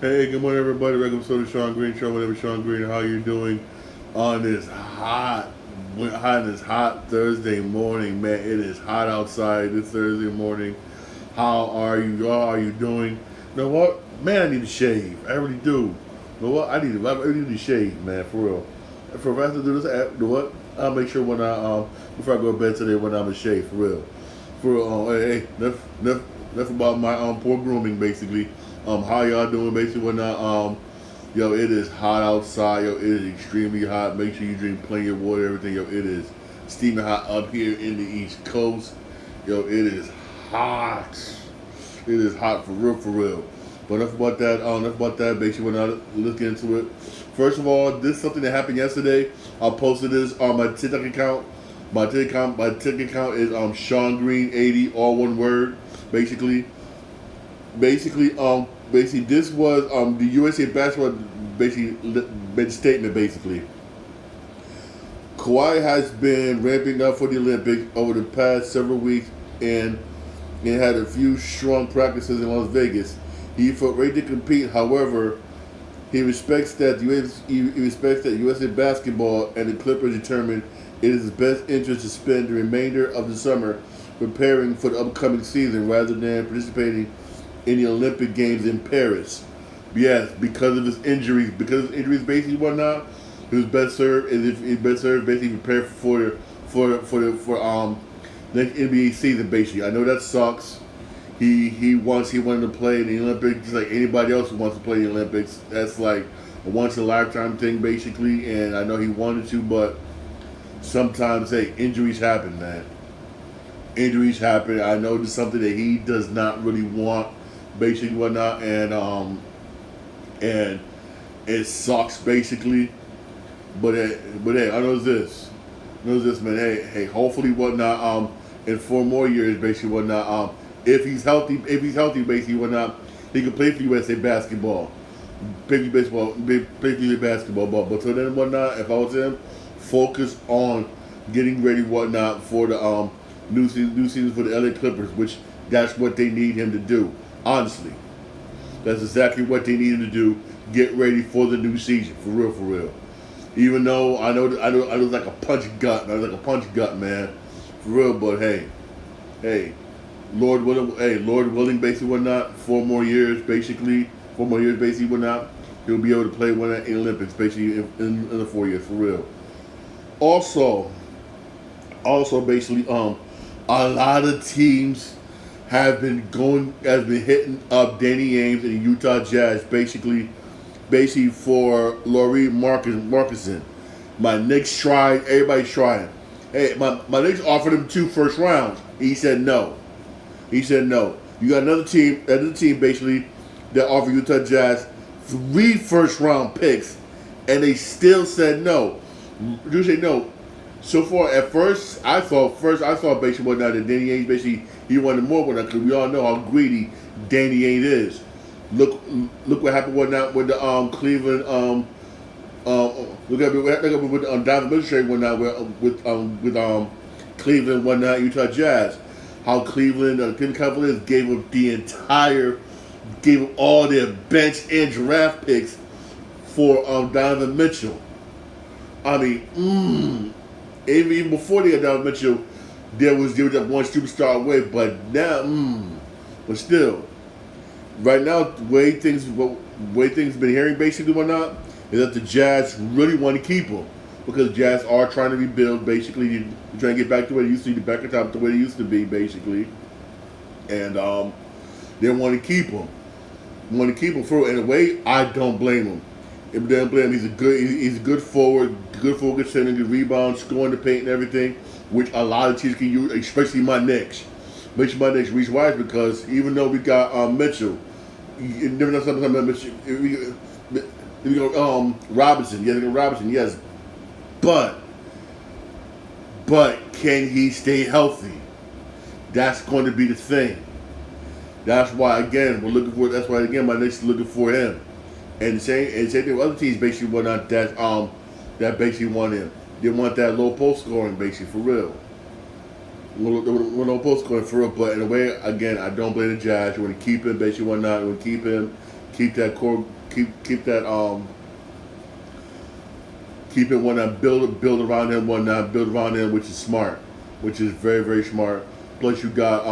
Hey, good morning, everybody. Welcome to the Sean Green Show. Whatever, Sean Green, how you doing on this hot Thursday morning, man? It is hot outside this Thursday morning. How are you? How are you doing? You know what, man? I need to shave. I really do. You know what? I really need to shave, man, for real. For the rest of this, you know what? I'll make sure when I before I go to bed today when I'm a shave, for real. For real. Hey, enough about my poor grooming, basically. How y'all doing? Basically, when yo, it is hot outside. Yo, it is extremely hot. Make sure you drink plenty of water. Everything. Yo, it is steaming hot up here in the East Coast. Yo, it is hot. It is hot for real, for real. But enough about that. Enough about that. Basically, we're not looking into it. First of all, this is something that happened yesterday. I posted this on my TikTok account. My TikTok account is Sean Green 80, all one word. Basically, basically this was the USA basketball basically made a statement. Basically, Kawhi has been ramping up for the Olympics over the past several weeks and had a few strong practices in Las Vegas. He felt ready to compete. However, he respects that USA basketball and the Clippers determined it is his best interest to spend the remainder of the summer preparing for the upcoming season rather than participating in the Olympic Games in Paris. Yes, because of injuries, basically whatnot, he was best served is if he best served basically prepare for next NBA season. Basically, I know that sucks. He wanted to play in the Olympics just like anybody else who wants to play in the Olympics. That's like a once in a lifetime thing, basically. And I know he wanted to, but sometimes, hey, injuries happen, man. Injuries happen. I know this is something that he does not really want, basically whatnot, and it sucks basically. But hey, I know this, man. Hey, hopefully whatnot. In 4 more years, basically whatnot. If he's healthy, basically whatnot, he can play for USA basketball, play for USA basketball. But so then whatnot, if I was him, focus on getting ready whatnot for the new season for the LA Clippers, which that's what they need him to do. Honestly, that's exactly what they need him to do. Get ready for the new season, for real, for real. Even though I was like a punch gut, man, for real. But hey, Lord willing, basically whatnot. 4 more years, basically whatnot. He'll be able to play one in the Olympics, basically in the 4 years, for real. Also, basically, a lot of teams has been hitting up Danny Ainge and the Utah Jazz, basically for Lauri Markkanen. My Knicks tried, everybody's trying. Hey, my Knicks offered him 2 first rounds. He said no. He said no. You got another team basically that offered Utah Jazz 3 first round picks, and they still said no. You say no. So far, at first I thought basically whatnot that Danny Ainge basically he wanted more whatnot because we all know how greedy Danny Ainge is. Look what happened whatnot with the Cleveland look at with Donovan Mitchell whatnot with Cleveland whatnot Utah Jazz. How Cleveland Cavaliers gave up all their bench and draft picks for Donovan Mitchell. I mean, even before they got Donovan Mitchell, there was that one superstar away, but now, but still, right now, the way things been hearing basically whatnot is that the Jazz really want to keep him because Jazz are trying to rebuild, basically trying to get back to where they used to be, back on top to where they used to be, basically, and they want to keep him. Want to keep him for in a way. I don't blame him. If they don't blame him, he's a good forward, good center, good rebound, scoring the paint and everything, which a lot of teams can use, especially my Knicks. Reason why is because even though we got Mitchell, you never know something about Mitchell. We go Robinson, yes, but can he stay healthy? That's going to be the thing. That's why again we're looking for. That's why again my Knicks are looking for him. And same thing with other teams basically whatnot that basically want him. They want that low post scoring basically for real. Low post scoring for real. But in a way, again, I don't blame the Jazz. You want to keep him basically whatnot. You want to keep him. Keep that core. Keep that keep it one that build around him, one that build around him, which is smart, which is very very smart. Plus you got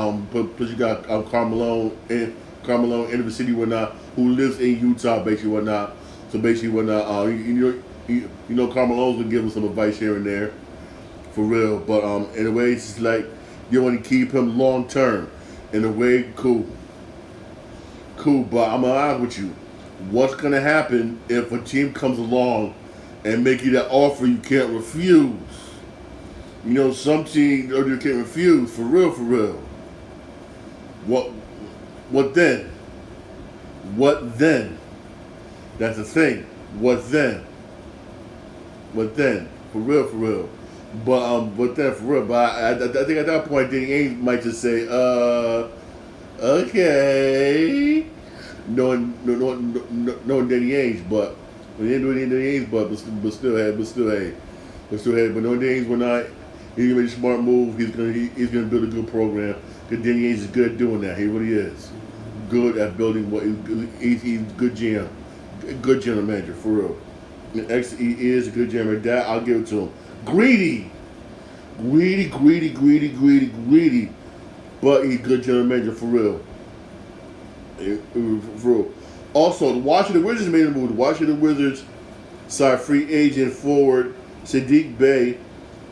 Carmelo in the city whatnot, who lives in Utah basically whatnot. So basically whatnot, Carmelo's gonna give him some advice here and there, for real. But in a way, it's just like you want to keep him long term. In a way, cool. But I'm gonna honest with you. What's gonna happen if a team comes along and make you that offer you can't refuse? Some teams you can't refuse, for real, for real. What then? What then? That's the thing. What then? What then? For real, for real. But then for real. But I think at that point, Danny Ainge might just say, okay. Knowing Danny Ainge, but we didn't do anything Danny Ainge, but still, hey. But knowing Danny Ainge, we're not. He's gonna make a smart move. He's gonna build a good program. Because Danny Ainge is good at doing that. He really is good at building what he's good GM, good general manager for real. He is a good general manager. That I'll give it to him. Greedy, but he's good general manager for real. For real. Also, the Washington Wizards made a move. The Washington Wizards signed free agent forward Saddiq Bey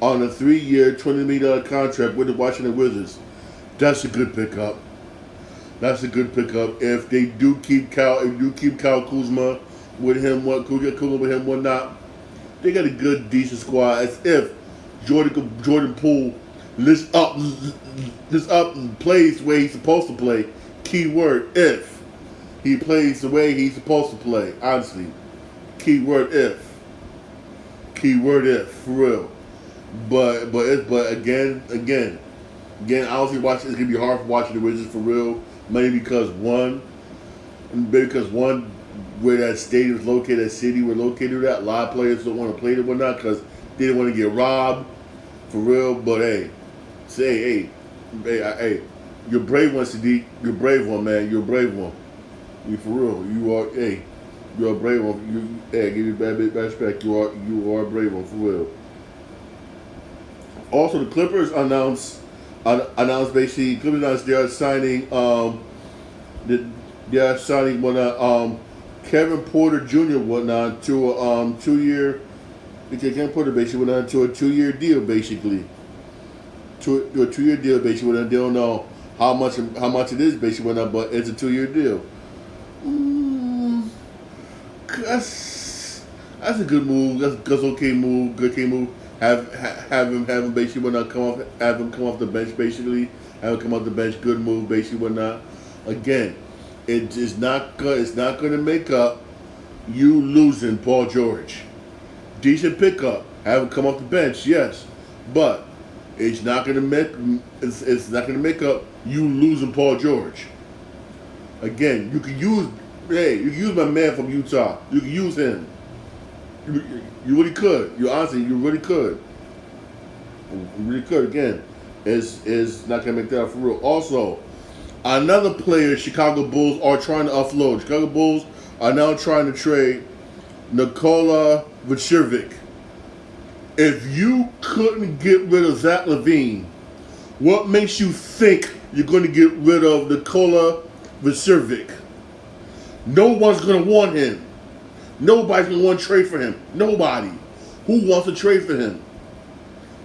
on a 3-year, $20 million contract with the Washington Wizards. That's a good pickup. If they do keep Kyle Kuzma with him, whatnot, they got a good, decent squad. As if Jordan Poole lifts up and plays the way he's supposed to play. Keyword if he plays the way he's supposed to play. Honestly, keyword if, for real. But again, honestly, it's gonna be hard for watching the Wizards for real. Maybe because one, where that stadium is located, that city we're located at, a lot of players don't want to play it or whatnot because they don't want to get robbed, for real. But hey, you're a brave one, Saddiq. You're a brave one, man. You're a brave one. You for real. You're a brave one. Give you bad respect. You are a brave one, for real. Also, the Clippers announced basically they are signing Kevin Porter Jr. whatnot to a 2-year. Kevin Porter basically went on to a 2-year deal basically. To a 2-year deal basically. They don't know how much it is basically whatnot, but it's a 2-year deal. That's a good move. That's okay move. Good move. Have him basically whatnot have him come off the bench basically. Have him come off the bench. Good move basically whatnot. Again, it's not gonna make up you losing Paul George. Decent pickup. Have him come off the bench, yes, but it's not gonna make up you losing Paul George. Again, you can use my man from Utah. You can use him. You really could. You really could. You really could. Again, is not gonna make that up for real. Also, another player Chicago Bulls are trying to offload. Chicago Bulls are now trying to trade Nikola Vucevic. If you couldn't get rid of Zach LaVine, what makes you think you're going to get rid of Nikola Vucevic? No one's going to want him. Nobody's going to want to trade for him. Nobody. Who wants to trade for him?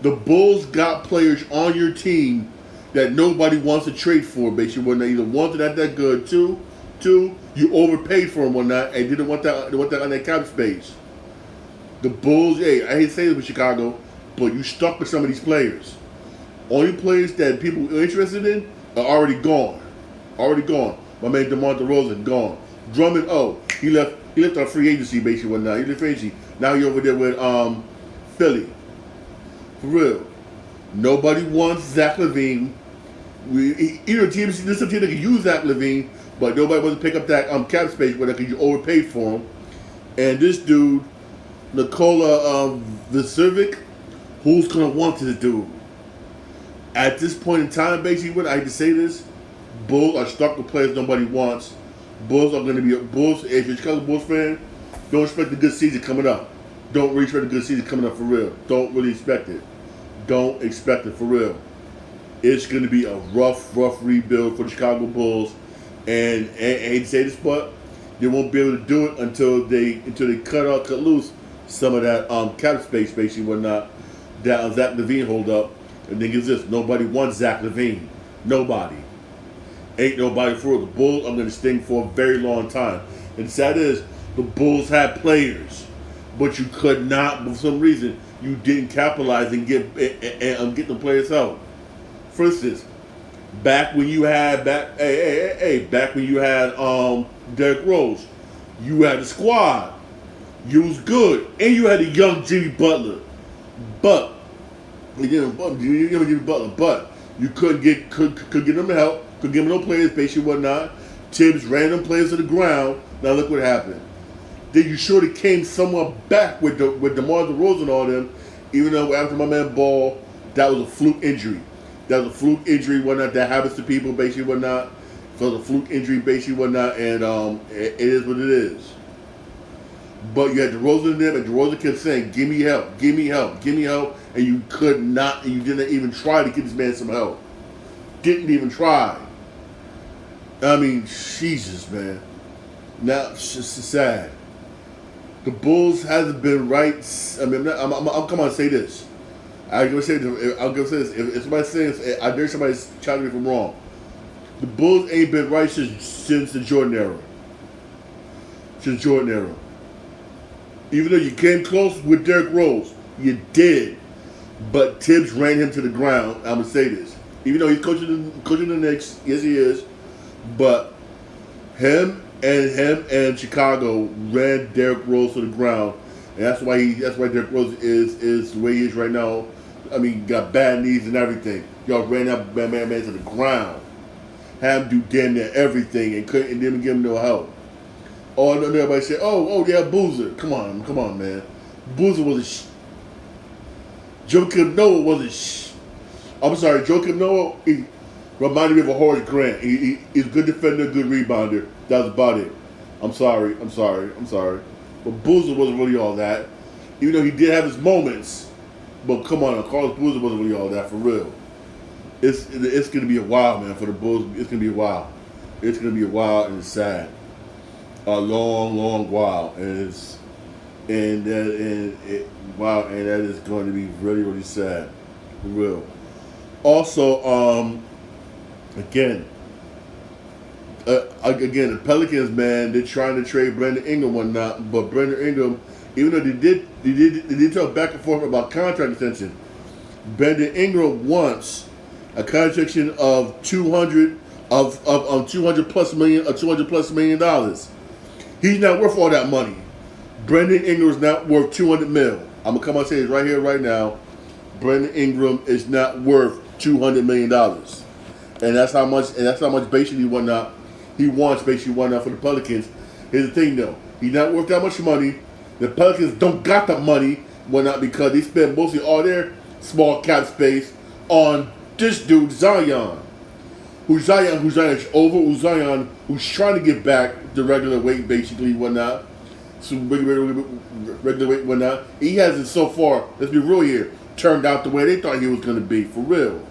The Bulls got players on your team that nobody wants to trade for, basically. When they either wanted that good, two, you overpaid for them one night and didn't want that on their cap space. The Bulls, I hate to say this with Chicago, but you stuck with some of these players. Only players that people are interested in are already gone. My man DeMar DeRozan, gone. Drummond, he left on free agency basically one night. He left free agency. Now he's over there with Philly. For real. Nobody wants Zach LaVine. There's some team that can use Zach LaVine, but nobody wants to pick up that cap space where they can overpay for him. And this dude, Nikola Vucevic, who's gonna want this dude? At this point in time, basically, I hate to say this, Bulls are stuck with players nobody wants. Bulls are going to be Bulls. If you're a Chicago Bulls fan, don't expect a good season coming up. Don't really expect a good season coming up for real. Don't really expect it. Don't expect it for real. It's going to be a rough rebuild for the Chicago Bulls, and I hate to say this, but they won't be able to do it until they cut loose some of that cap space, basically whatnot that Zach LaVine hold up. And the thing is this: nobody wants Zach LaVine. Nobody. Ain't nobody for it. The Bulls are going to sting for a very long time. And the sad is, the Bulls had players, but you could not, for some reason, you didn't capitalize and get the players out. For instance, back when you had back when you had Derrick Rose, you had a squad. You was good, and you had a young Jimmy Butler, but you didn't Jimmy Butler, but you couldn't get them help, couldn't give them no players, basically whatnot. Tibbs ran them players to the ground. Now look what happened. Then you sure they came somewhat back with DeMar DeRozan and all them, even though after my man Ball, that was a fluke injury. That was a fluke injury, whatnot, that happens to people, basically whatnot. So it's a fluke injury, basically whatnot, and it is what it is. But you had DeRozan in them, and DeRozan kept saying, "Give me help, give me help, give me help," and you could not, and you didn't even try to get this man some help. Didn't even try. I mean, Jesus, man. Now it's just sad. The Bulls hasn't been right. I mean, I'm come on, say this. I'm gonna say this. If somebody says, I dare somebody challenge me if I'm wrong. The Bulls ain't been right since the Jordan era. Since Jordan era. Even though you came close with Derrick Rose, you did. But Tibbs ran him to the ground. I'm gonna say this. Even though he's coaching the Knicks, yes he is. But him and Chicago ran Derrick Rose to the ground, and that's why Derrick Rose is the way he is right now. I mean, got bad knees and everything. Y'all ran that man to the ground, had him do damn near everything, and didn't even give him no help. Oh, no, everybody said, oh, yeah, Boozer. Come on, man. Boozer was a Joakim Noah was a I'm sorry, Joakim Noah. He reminded me of a Horace Grant. He's a good defender, good rebounder. That's about it. I'm sorry. But Boozer wasn't really all that. Even though he did have his moments. But come on, Carlos Boozer wasn't really all that, for real. It's going to be a while, man, for the Bulls. It's going to be a while. It's going to be a while, and it's sad. A long while. And that is going to be really, really sad. For real. Also, again, the Pelicans, man, they're trying to trade Brandon Ingram or not, but Brandon Ingram, even though they did talk back and forth about contract extension, Brandon Ingram wants a contract extension of $200 plus million. He's not worth all that money. Brandon Ingram is not worth $200 million. I'm gonna come out and say this right here, right now. Brandon Ingram is not worth $200 million, and that's how much basically whatnot he wants basically whatnot for the Pelicans. Here's the thing though, he's not worth that much money. The Pelicans don't got the money whatnot because they spend mostly all their small cap space on this dude Zion, who's Zion, who's trying to get back the regular weight basically whatnot. So regular weight whatnot. He hasn't so far. Let's be real here. Turned out the way they thought he was going to be, for real.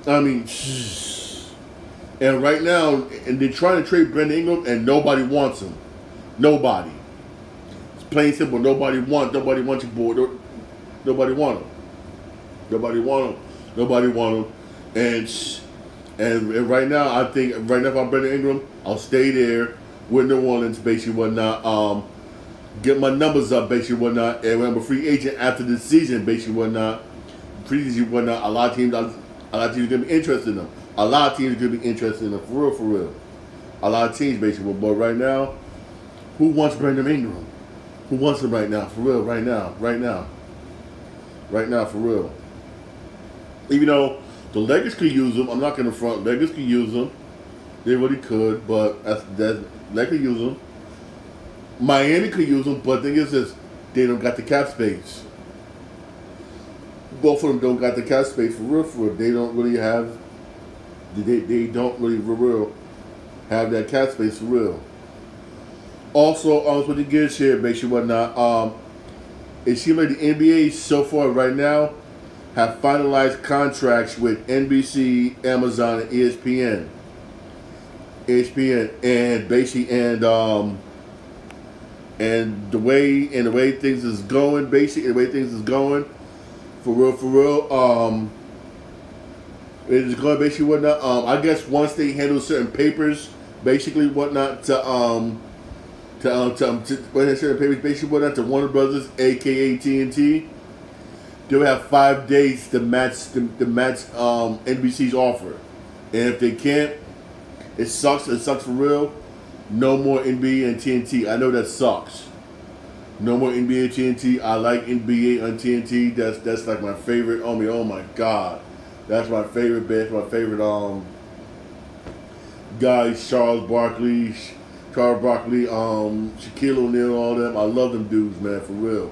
I mean, and right now, and they're trying to trade Brandon Ingram, and nobody wants him. Nobody. It's plain and simple. Nobody wants your boy. Nobody want him. Nobody want him. And right now, I think if I'm Brandon Ingram, I'll stay there with New Orleans, basically whatnot. Get my numbers up, basically whatnot. And when I'm a free agent after this season, basically whatnot. A lot of teams are gonna be interested in them. A lot of teams are gonna be interested in them, for real. A lot of teams, basically. But right now, who wants Brandon Ingram? Who wants him right now? For real, right now, for real. Even though the Lakers could use him, I'm not gonna front. Lakers could use him. They really could, but they could use him. Miami could use him, but the thing is this, they don't got the cap space. Both of them don't got the cap space, for real. They don't really have, they don't really, for real. have that cap space for real. Also, with the gears here, basically whatnot. It seems like the NBA so far right now have finalized contracts with NBC, Amazon, and ESPN, and basically and the way things is going, basically the way things is going, for real. It is going basically whatnot. I guess once they handle certain papers, basically whatnot when they certain papers, basically whatnot to Warner Brothers, aka TNT, they'll have 5 days to match NBC's offer, and if they can't, it sucks. It sucks for real. No more NBA and TNT. I know that sucks. No more NBA and TNT. I like NBA on TNT. That's like my favorite. Oh my god, that's my favorite band. My favorite guys. Charles Barkley, Shaquille O'Neal, all them. I love them dudes, man, for real.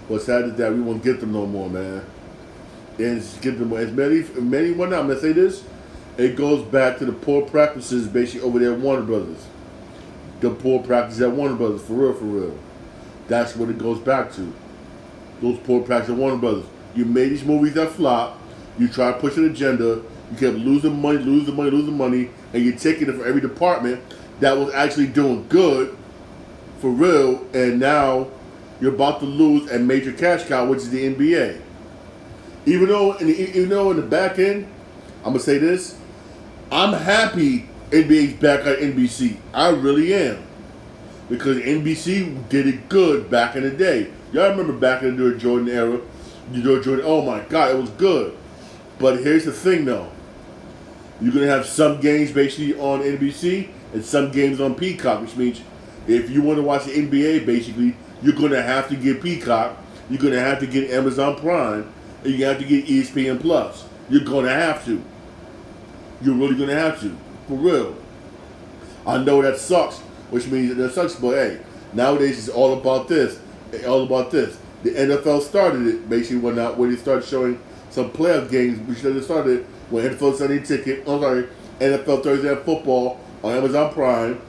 What's sad is that we won't get them no more, man. And get them as many one. I'm gonna say this. It goes back to the poor practices, basically over there at Warner Brothers. The poor practices at Warner Brothers, for real. That's what it goes back to. Those poor practices at Warner Brothers. You made these movies that flop. You try to push an agenda. You kept losing money, and you're taking it from every department that was actually doing good, for real. And now you're about to lose a major cash cow, which is the NBA. Even though in the back end, I'm gonna say this. I'm happy NBA's back on NBC. I really am. Because NBC did it good back in the day. Y'all remember back in the Jordan era? Jordan, oh my God, it was good. But here's the thing though. You're going to have some games basically on NBC and some games on Peacock, which means if you want to watch the NBA basically, you're going to have to get Peacock, you're going to have to get Amazon Prime, and you have to get ESPN Plus. You're going to have to. You're really going to have to. For real. I know that sucks, which means that sucks, but hey, nowadays it's all about this. All about this. The NFL started it basically when they started showing some playoff games. We should have started when NFL Sunday Ticket. NFL Thursday Night Football on Amazon Prime.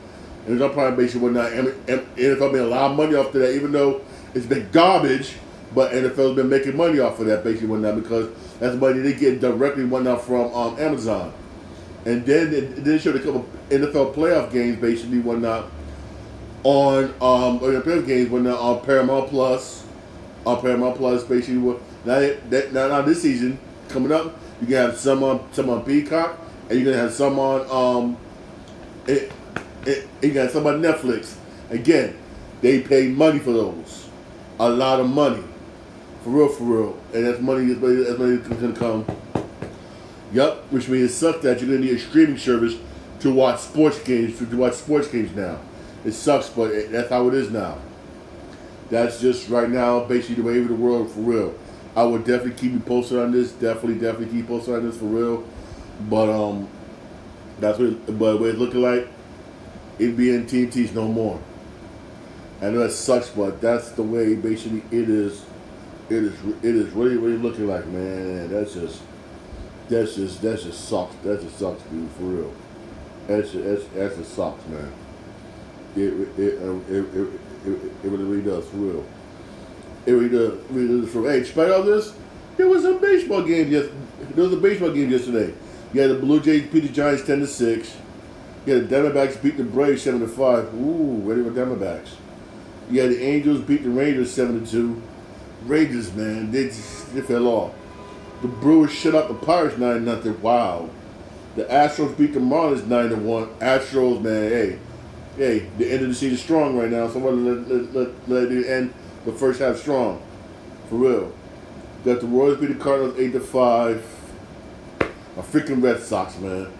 Amazon Prime basically NFL made a lot of money off of that, even though it's been garbage. But NFL's been making money off of that basically because that's money they get directly from Amazon. And then they showed a couple NFL playoff games basically on Paramount Plus. On Paramount Plus basically now this season coming up, you can have some on Peacock, and you're gonna have some on you got some on Netflix. Again, they pay money for those, a lot of money, for real, and that's money that's gonna come. Yup, which means it sucks that you're gonna need a streaming service to watch sports games. Now. It sucks, but that's how it is now. That's just right now, basically the way of the world, for real. I would definitely keep you posted on this. Definitely keep posted on this for real. But that's what it's looking like. NBA and TNT's no more. I know that sucks, but that's the way basically it is. It is really looking like, man. That just sucks. That just sucks, dude, for real. That just sucks, man. It really does, for real. It really does, for real. Hey, despite all this, there was a baseball game yesterday. You had the Blue Jays beat the Giants 10-6. You had the Diamondbacks beat the Braves 7-5. Ooh, ready for Diamondbacks. You had the Angels beat the Rangers 7-2. Rangers, man, they fell off. The Brewers shut out the Pirates 9-0. Wow. The Astros beat the Marlins 9-1. Astros, man, hey, the end of the season strong right now. Somebody let it end the first half strong, for real. Got the Royals beat the Cardinals 8-5. A freaking Red Sox, man.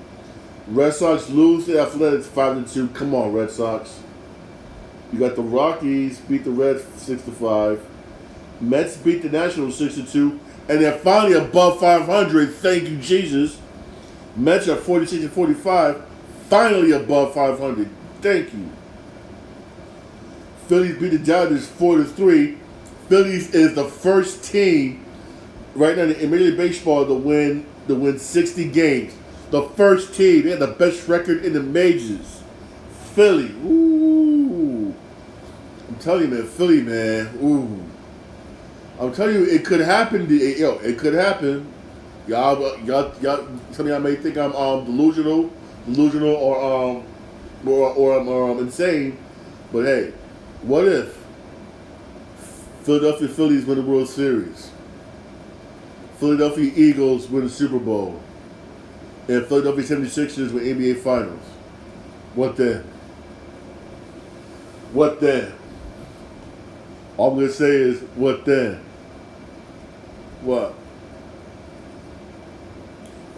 Red Sox lose to the Athletics 5-2. Come on, Red Sox. You got the Rockies beat the Reds 6-5. Mets beat the Nationals 6-2. And they're finally above 500. Thank you, Jesus. Mets are 46-45. Finally above 500. Thank you. Phillies beat the Dodgers 4-3. Phillies is the first team right now in Major League Baseball to win 60 games. The first team. They had the best record in the majors. Philly. Ooh. I'm telling you, man. Philly, man. Ooh. I'm telling you, it could happen. It could happen. Some of y'all may think I'm delusional, or I'm insane. But hey, what if Philadelphia Phillies win the World Series? Philadelphia Eagles win the Super Bowl, and Philadelphia 76ers win NBA Finals. What then? What then? All I'm gonna say is, what then? What?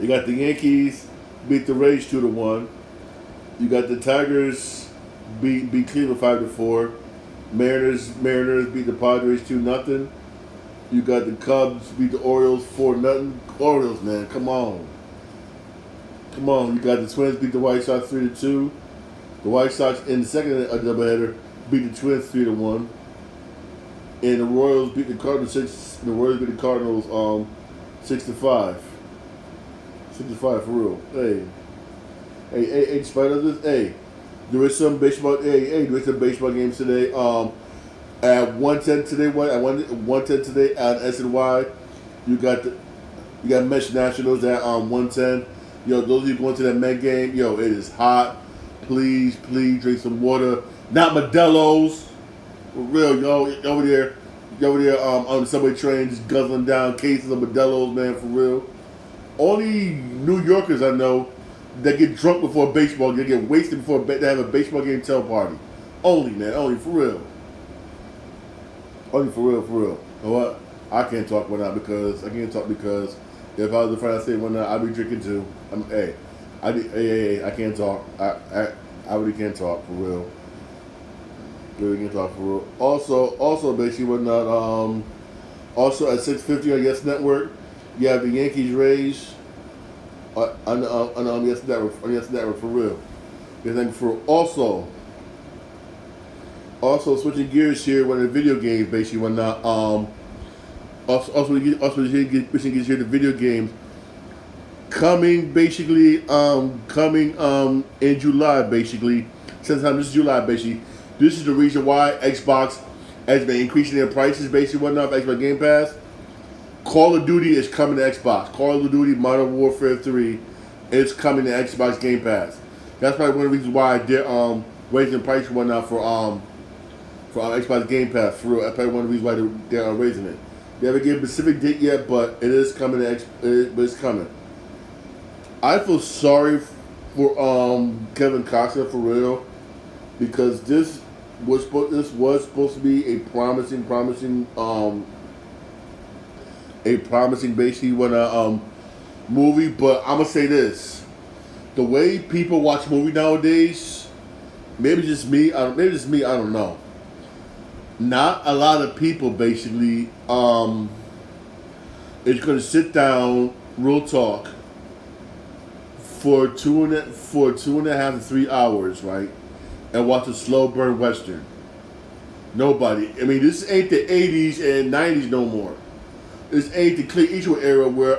You got the Yankees beat the Rays 2-1. You got the Tigers beat Cleveland 5-4. Mariners beat the Padres 2-0. You got the Cubs beat the Orioles 4-0. Orioles, man, come on. Come on. You got the Twins beat the White Sox 3-2. The White Sox in the second doubleheader beat the Twins 3-1. And the Royals beat the Cardinals 6-5. 6-5 for real. Hey, in spite of this, there is some baseball. There is some baseball games today. At 1:10 today, at 1:10 today at SNY, you got Mets Nationals at 1:10. Yo, those of you going to that Met game, yo, it is hot. Please drink some water. Not Modelo's. For real, yo, over there on the subway train, just guzzling down cases of Modelo's, man, for real. Only New Yorkers I know that get drunk before a baseball game, get wasted before they have a baseball game tail party. Only, man, only, for real. Only for real. You know what? I can't talk right now because if if I was the friend I say one night, I'd be drinking too. I can't talk. I really can't talk for real. Really can't talk for real. Also, basically, whatnot. Also at 6:50 on Yes Network, you have the Yankees Rays on Yes Network. On Yes Network for real. And then for also switching gears here, one of the video games, basically, whatnot. Also, we get here the video games coming in July, basically. Sometime this July, basically. This is the reason why Xbox has been increasing their prices, basically, whatnot, for Xbox Game Pass. Call of Duty is coming to Xbox. Call of Duty Modern Warfare 3 is coming to Xbox Game Pass. That's probably one of the reasons why they're raising the price for Xbox Game Pass. For real, that's probably one of the reasons why they're raising it. They haven't given a specific date yet, but it is coming but it's coming. I feel sorry for Kevin Costner, for real, because this was supposed to be a promising basically movie. But I'm gonna say this: the way people watch movies nowadays, maybe just me. I don't know. Not a lot of people basically is gonna sit down, real talk, for two and a half to 3 hours, right, and watch a slow burn western. Nobody. I mean, this ain't the 80s and 90s no more. This ain't the Clint Eastwood era where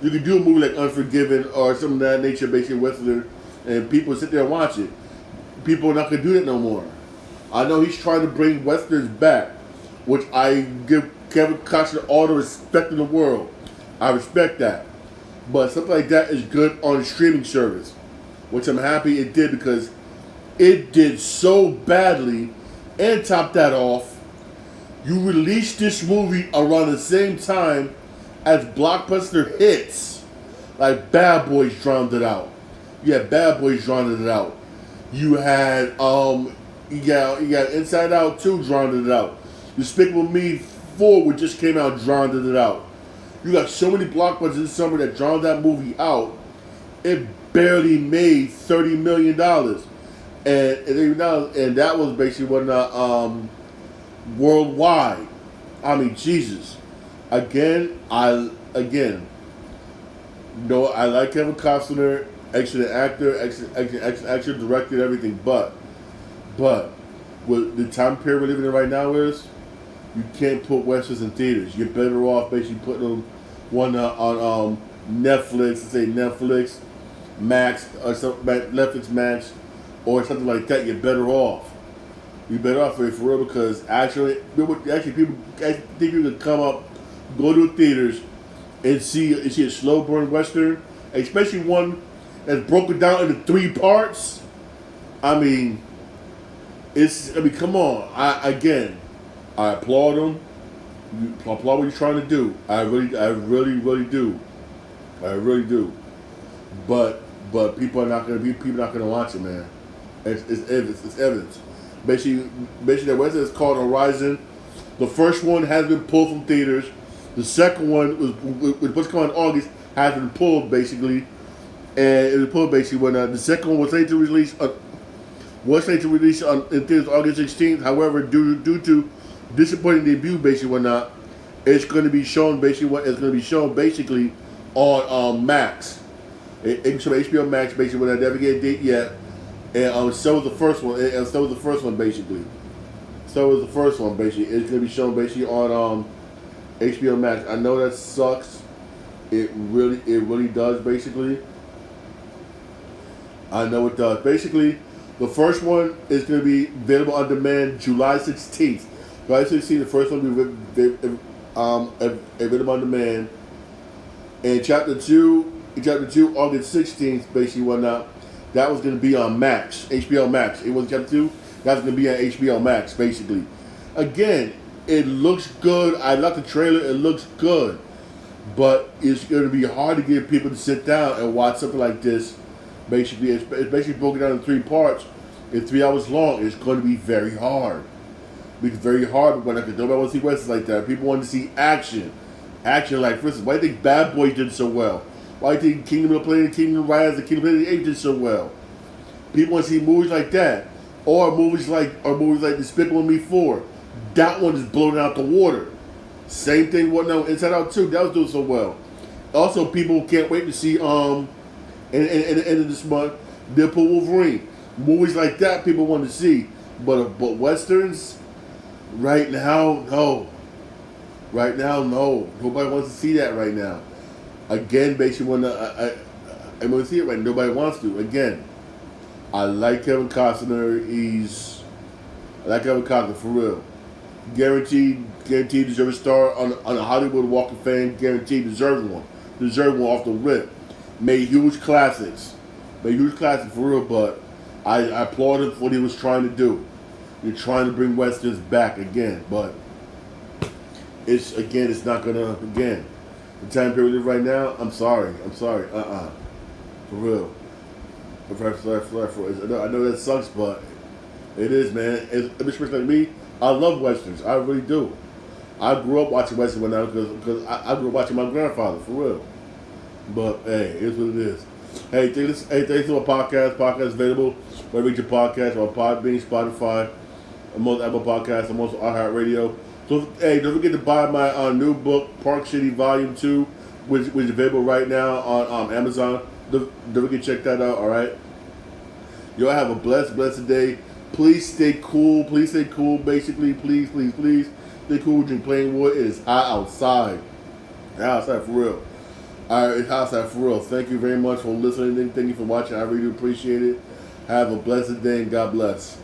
you can do a movie like Unforgiven or something of that nature, basically western, and people sit there and watch it. People are not gonna do that no more. I know he's trying to bring westerns back, which I give Kevin Costner all the respect in the world. I respect that. But something like that is good on a streaming service, which I'm happy it did, because it did so badly. And top that off, you released this movie around the same time as blockbuster hits like Bad Boys drowned it out. Yeah, Bad Boys drowned it out. You had you got Inside Out 2 drowned it out. Despicable Me 4, which just came out, drowned it out. You got so many blockbusters this summer that drowned that movie out. It barely made $30 million, and that was basically worldwide. I mean, Jesus. I like Kevin Costner, excellent actor, excellent director, everything, but what the time period we're living in right now is, you can't put westerns in theaters. You're better off basically putting them on Netflix, say Netflix Max or something, Netflix Max, or something like that, you're better off. You're better off for real because people think you can come up, go to the theaters, and see a slow burn western, especially one that's broken down into 3 parts. I mean, come on. I applaud them. I applaud what you're trying to do. I really do. I really do. But people are not not gonna watch it, man. It's evidence. It's evidence. Basically, that website is called Horizon. The first one has been pulled from theaters. The second one was supposed to come out in August, has been pulled basically, and it was pulled basically when the second one was slated to release in theaters August 16th. However, due to disappointing debut, basically whatnot, it's going to be shown basically on Max. It's on HBO Max basically when I never get a date yet, and so was the first one. And so was the first one basically. So was the first one basically. It's going to be shown basically on HBO Max. I know that sucks. It really does basically. I know it does. Basically, the first one is going to be available on demand July 16th. July 16th, the first one will be available on demand. And chapter 2, August 16th, basically whatnot, that was going to be on Max, HBO Max. It was chapter 2, that's going to be on HBO Max, basically. Again, it looks good. I like the trailer. It looks good. But it's going to be hard to get people to sit down and watch something like this. Basically, it's basically broken down in 3 parts. It's 3 hours long. It's going to be very hard. It's very hard because nobody wants to see westerns like that. People want to see action. Action like, for instance, why do you think Bad Boys did so well? Why do you think Kingdom of the Planet, Kingdom Rise, and Kingdom of the Apes did so well? People want to see movies like that. Or movies like Despicable Me 4. That one is blown out the water. Same thing with Inside Out 2. That was doing so well. Also, people can't wait to see in the end of this month, Deadpool Wolverine. Movies like that people want to see. But westerns, right now, no. Right now, no. Nobody wants to see that right now. Again, basically, when I want to see it right now, nobody wants to. Again, I like Kevin Costner. I like Kevin Costner for real. Guaranteed deserves a star on a Hollywood Walk of Fame. Guaranteed deserves one. Deserves one off the rip. Made huge classics for real. But I applaud him for what he was trying to do. You're trying to bring westerns back again, but it's not gonna again. The time period right now, I'm sorry. For real. I know that sucks, but it is, man. It's like me. I love westerns. I really do. I grew up watching westerns because I grew up watching my grandfather, for real. But hey, it's what it is. Hey, thanks to my podcast. Podcast available where you reach your podcast on Podbean, Spotify, most Apple Podcasts, and most iHeartRadio. So hey, don't forget to buy my new book, Park City Volume 2, which is available right now on Amazon. Don't forget to check that out. All right. Y'all have a blessed day. Please stay cool. Basically, please stay cool. Drink plain water. It is hot outside. Outside for real. All right, it's hot outside for real. Thank you very much for listening. Thank you for watching. I really do appreciate it. Have a blessed day and God bless.